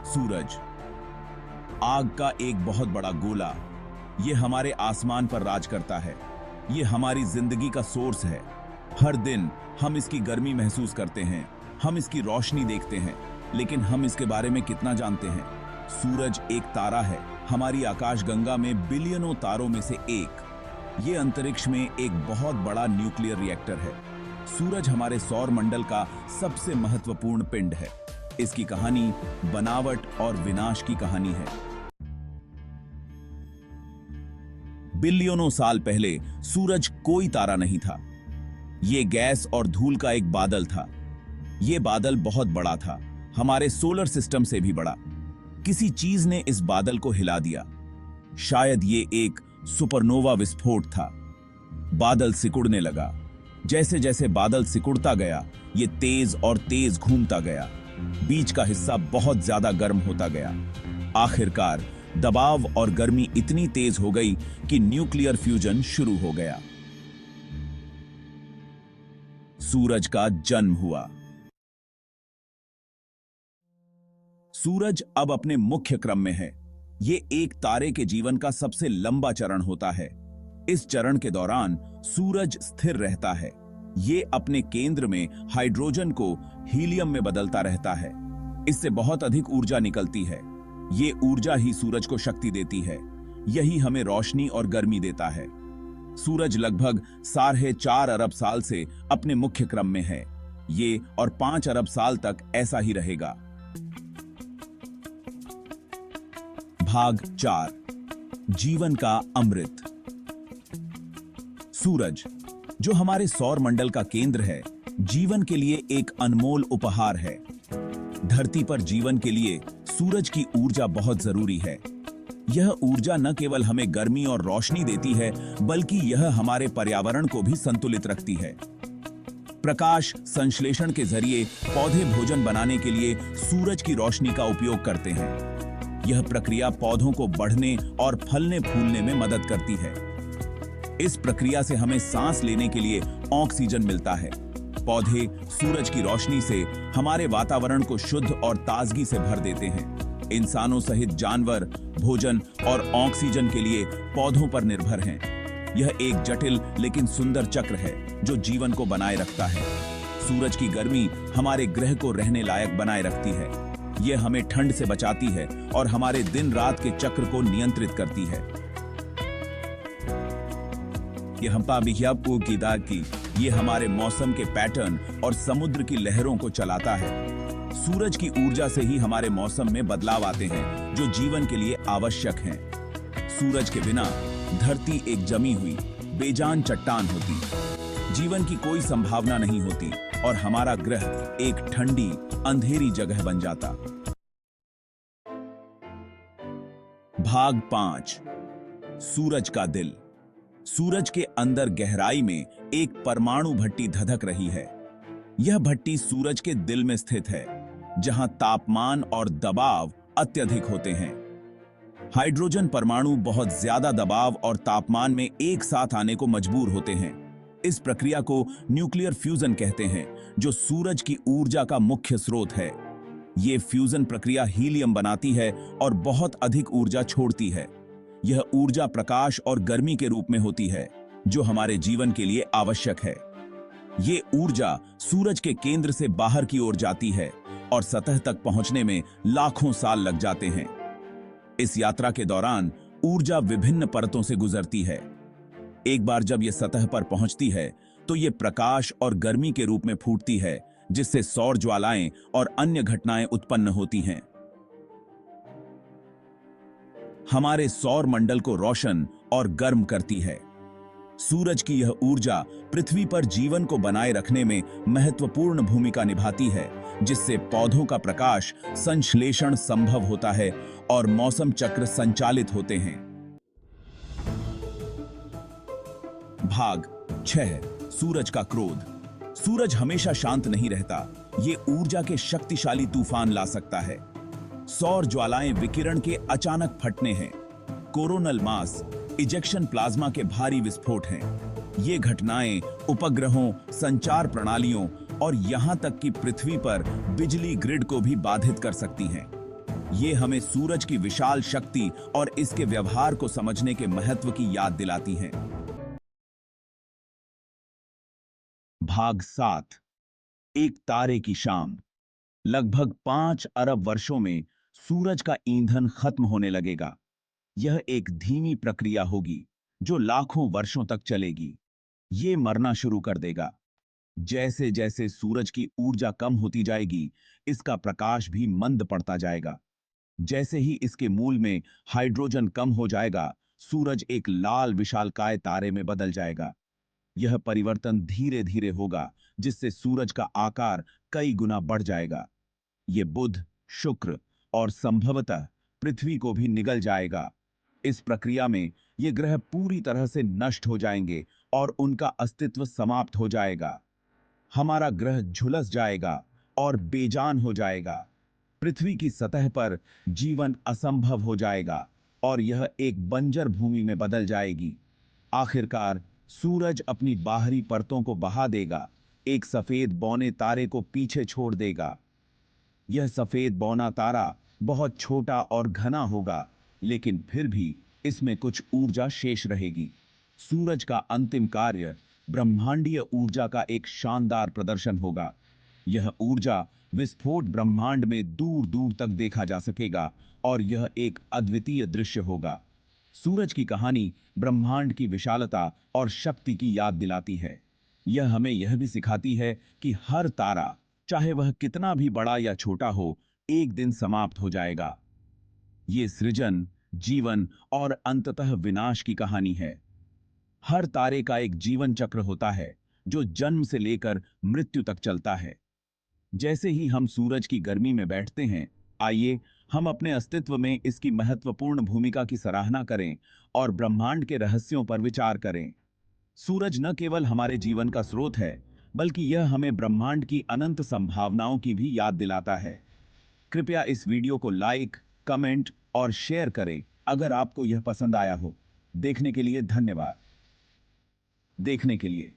सूरज, आग का एक बहुत बड़ा गोला, ये हमारे आसमान पर राज करता है। ये हमारी जिंदगी का सोर्स है। हर दिन हम इसकी गर्मी महसूस करते हैं, हम इसकी रोशनी देखते हैं, लेकिन हम इसके बारे में कितना जानते हैं? सूरज एक तारा है, हमारी आकाशगंगा में बिलियनों तारों में से एक। ये अंतरिक्ष में एक बहुत बड़ा न्यूक्लियर रिएक्टर है। सूरज हमारे सौर मंडल का सबसे महत्वपूर्ण पिंड है। इसकी कहानी बनावट और विनाश की कहानी है। बिलियनों साल पहले सूरज कोई तारा नहीं था। ये गैस और धूल का एक बादल था। ये बादल बहुत बड़ा था, हमारे सोलर सिस्टम से भी बड़ा। किसी चीज ने इस बादल को हिला दिया। शायद ये एक सुपरनोवा विस्फोट था। बादल सिकुड़ने लगा। जैसे जैसे बादल सिकुड़ता गया, ये तेज और तेज घूमता गया। बीच का हिस्सा बहुत ज्यादा गर्म होता गया। आखिरकार दबाव और गर्मी इतनी तेज हो गई कि न्यूक्लियर फ्यूजन शुरू हो गया। सूरज का जन्म हुआ। सूरज अब अपने मुख्य क्रम में है। ये एक तारे के जीवन का सबसे लंबा चरण होता है। इस चरण के दौरान सूरज स्थिर रहता है। ये अपने केंद्र में हाइड्रोजन को हीलियम में बदलता रहता है। इससे बहुत अधिक ऊर्जा निकलती है। ये ऊर्जा ही सूरज को शक्ति देती है। यही हमें रोशनी और गर्मी देता है। सूरज लगभग 4.5 अरब साल से अपने मुख्य क्रम में है। ये और 5 अरब साल तक ऐसा ही रहेगा। भाग 4, जीवन का अमृत। सूरज, जो हमारे सौर मंडल का केंद्र है, जीवन के लिए एक अनमोल उपहार है। धरती पर जीवन के लिए सूरज की ऊर्जा बहुत जरूरी है। यह ऊर्जा न केवल हमें गर्मी और रोशनी देती है, बल्कि यह हमारे पर्यावरण को भी संतुलित रखती है। प्रकाश संश्लेषण के जरिए पौधे भोजन बनाने के लिए सूरज की रोशनी का उपयोग करते हैं। यह प्रक्रिया पौधों को बढ़ने और फलने फूलने में मदद करती है। इस प्रक्रिया से हमें सांस लेने के लिए ऑक्सीजन मिलता है। पौधे सूरज की रोशनी से हमारे वातावरण को शुद्ध और ताजगी से भर देते हैं। इंसानों सहित जानवर भोजन और ऑक्सीजन के लिए पौधों पर निर्भर हैं। यह एक जटिल लेकिन सुंदर चक्र है जो जीवन को बनाए रखता है। सूरज की गर्मी हमारे ग्रह को रहने लायक बनाए रखती है। यह हमें ठंड से बचाती है और हमारे दिन रात के चक्र को नियंत्रित करती है। ये हमारे मौसम के पैटर्न और समुद्र की लहरों को चलाता है। सूरज की ऊर्जा से ही हमारे मौसम में बदलाव आते हैं, जो जीवन के लिए आवश्यक हैं। सूरज के बिना धरती एक जमी हुई बेजान चट्टान होती। जीवन की कोई संभावना नहीं होती और हमारा ग्रह एक ठंडी अंधेरी जगह बन जाता। भाग 5, सूरज का दिल। सूरज के अंदर गहराई में एक परमाणु भट्टी धधक रही है। यह भट्टी सूरज के दिल में स्थित है, जहां तापमान और दबाव अत्यधिक होते हैं। हाइड्रोजन परमाणु बहुत ज्यादा दबाव और तापमान में एक साथ आने को मजबूर होते हैं। इस प्रक्रिया को न्यूक्लियर फ्यूजन कहते हैं, जो सूरज की ऊर्जा का मुख्य स्रोत है। यह फ्यूजन प्रक्रिया हीलियम बनाती है और बहुत अधिक ऊर्जा छोड़ती है। यह ऊर्जा प्रकाश और गर्मी के रूप में होती है, जो हमारे जीवन के लिए आवश्यक है। ये ऊर्जा सूरज के केंद्र से बाहर की ओर जाती है और सतह तक पहुंचने में लाखों साल लग जाते हैं। इस यात्रा के दौरान ऊर्जा विभिन्न परतों से गुजरती है। एक बार जब यह सतह पर पहुंचती है, तो यह प्रकाश और गर्मी के रूप में फूटती है, जिससे सौर ज्वालाएं और अन्य घटनाएं उत्पन्न होती हैं। हमारे सौर मंडल को रोशन और गर्म करती है। सूरज की यह ऊर्जा पृथ्वी पर जीवन को बनाए रखने में महत्वपूर्ण भूमिका निभाती है, जिससे पौधों का प्रकाश संश्लेषण संभव होता है और मौसम चक्र संचालित होते हैं। भाग 6, सूरज का क्रोध। सूरज हमेशा शांत नहीं रहता। ये ऊर्जा के शक्तिशाली तूफान ला सकता है। सौर ज्वालाएं विकिरण के अचानक फटने हैं। कोरोनल मास इजेक्शन प्लाज्मा के भारी विस्फोट हैं। ये घटनाएं उपग्रहों, संचार प्रणालियों और यहां तक कि पृथ्वी पर बिजली ग्रिड को भी बाधित कर सकती हैं। ये हमें सूरज की विशाल शक्ति और इसके व्यवहार को समझने के महत्व की याद दिलाती हैं। भाग 7। एक तारे की शाम। लगभग 5 अरब वर्षों में सूरज का ईंधन खत्म होने लगेगा। यह एक धीमी प्रक्रिया होगी जो लाखों वर्षों तक चलेगी। ये मरना शुरू कर देगा। जैसे जैसे सूरज की ऊर्जा कम होती जाएगी, इसका प्रकाश भी मंद पड़ता जाएगा। जैसे ही इसके मूल में हाइड्रोजन कम हो जाएगा, सूरज एक लाल विशालकाय तारे में बदल जाएगा। यह परिवर्तन धीरे धीरे होगा, जिससे सूरज का आकार कई गुना बढ़ जाएगा। ये बुध, शुक्र और संभवतः पृथ्वी को भी निगल जाएगा। इस प्रक्रिया में ये ग्रह पूरी तरह से नष्ट हो जाएंगे और उनका अस्तित्व समाप्त हो जाएगा। हमारा ग्रह झुलस जाएगा और बेजान हो जाएगा। पृथ्वी की सतह पर जीवन असंभव हो जाएगा और यह एक बंजर भूमि में बदल जाएगी। आखिरकार सूरज अपनी बाहरी परतों को बहा देगा, एक सफेद बौने तारे को पीछे छोड़ देगा। यह सफेद बौना तारा बहुत छोटा और घना होगा, लेकिन फिर भी इसमें कुछ ऊर्जा शेष रहेगी। सूरज का अंतिम कार्य ब्रह्मांडीय ऊर्जा का एक शानदार प्रदर्शन होगा। यह ऊर्जा विस्फोट ब्रह्मांड में दूर दूर तक देखा जा सकेगा और यह एक अद्वितीय दृश्य होगा। सूरज की कहानी ब्रह्मांड की विशालता और शक्ति की याद दिलाती है। यह हमें यह भी सिखाती है कि हर तारा, चाहे वह कितना भी बड़ा या छोटा हो, एक दिन समाप्त हो जाएगा। ये सृजन, जीवन और अंततः विनाश की कहानी है। हर तारे का एक जीवन चक्र होता है जो जन्म से लेकर मृत्यु तक चलता है। जैसे ही हम सूरज की गर्मी में बैठते हैं, आइए हम अपने अस्तित्व में इसकी महत्वपूर्ण भूमिका की सराहना करें और ब्रह्मांड के रहस्यों पर विचार करें। सूरज न केवल हमारे जीवन का स्रोत है, बल्कि यह हमें ब्रह्मांड की अनंत संभावनाओं की भी याद दिलाता है। कृपया इस वीडियो को लाइक, कमेंट और शेयर करें अगर आपको यह पसंद आया हो। देखने के लिए धन्यवाद। देखने के लिए